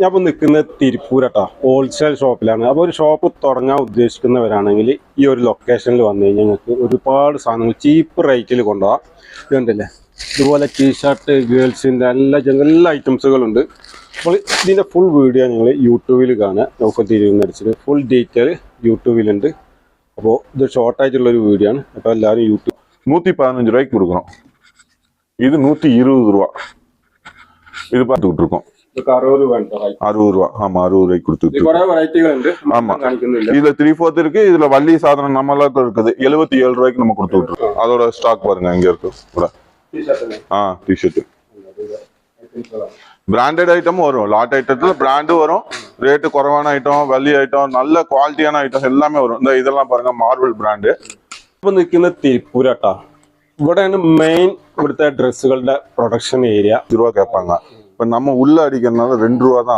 ഞാൻ ഇപ്പോൾ നിൽക്കുന്നത് തിരുപ്പൂരട്ടാ, ഹോൾസെയിൽ ഷോപ്പിലാണ്. അപ്പോൾ ഒരു ഷോപ്പ് തുടങ്ങാൻ ഉദ്ദേശിക്കുന്നവരാണെങ്കിൽ ഈ ഒരു ലൊക്കേഷനിൽ വന്നു കഴിഞ്ഞാൽ ഞങ്ങൾക്ക് ഒരുപാട് സാധനങ്ങൾ ചീപ്പ് റേറ്റിൽ കൊണ്ടുപോകാം. ഇതുണ്ടല്ലേ, ഇതുപോലെ ടീഷർട്ട്, ഗേൾസിൻ്റെ എല്ലാ ഐറ്റംസുകളുണ്ട്. അപ്പോൾ ഇതിൻ്റെ ഫുൾ വീഡിയോ ഞങ്ങൾ യൂട്യൂബിൽ കാണുക. നൗഫൽ തിരുവനന്തപുരത്ത് ഫുൾ ഡീറ്റെയിൽ യൂട്യൂബിലുണ്ട്. അപ്പോൾ ഇത് ഷോർട്ടായിട്ടുള്ളൊരു വീഡിയോ ആണ്. അപ്പോൾ എല്ലാവരും യൂട്യൂബ് 115 ரூபாய்க்கு கொடுக்குறோம். இது 120 ரூபா. இது பார்த்துக்கிட்டு இருக்கோம். 60 ரூபா. ஆமா, 60 ரூபாய்க்கு கொடுத்துட்டு. ஆமா, இதுல 3/4 இருக்கு. இதுல வள்ளி சாதனம் நம்மளாம் இருக்குது. 77 ரூபாய்க்கு நம்ம கொடுத்துட்டு இருக்கோம். அதோட ஸ்டாக் பாருங்க இங்க இருக்கு. டிஷர்ட் பிராண்டட் ஐட்டம் வரும். லாட் ஐட்டத்துல பிராண்டு வரும். ரேட்டு குறைவான ஐட்டம், வள்ளி ஐட்டம், நல்ல குவாலிட்டியான ஐட்டம் எல்லாமே வரும். இந்த இதெல்லாம் பாருங்க, மார்பிள் பிராண்டு. ഇപ്പൊ നിൽക്കുന്ന തിരുപ്പൂരട്ടാ. ഇവിടെയാണ് മെയിൻ ഇവിടുത്തെ ഡ്രസ്സുകളുടെ പ്രൊഡക്ഷൻ ഏരിയ. ரூபா கேட்பாங்க. இப்ப நம்ம உள்ள அடிக்கிறதுனால 2 ரூபா தான்.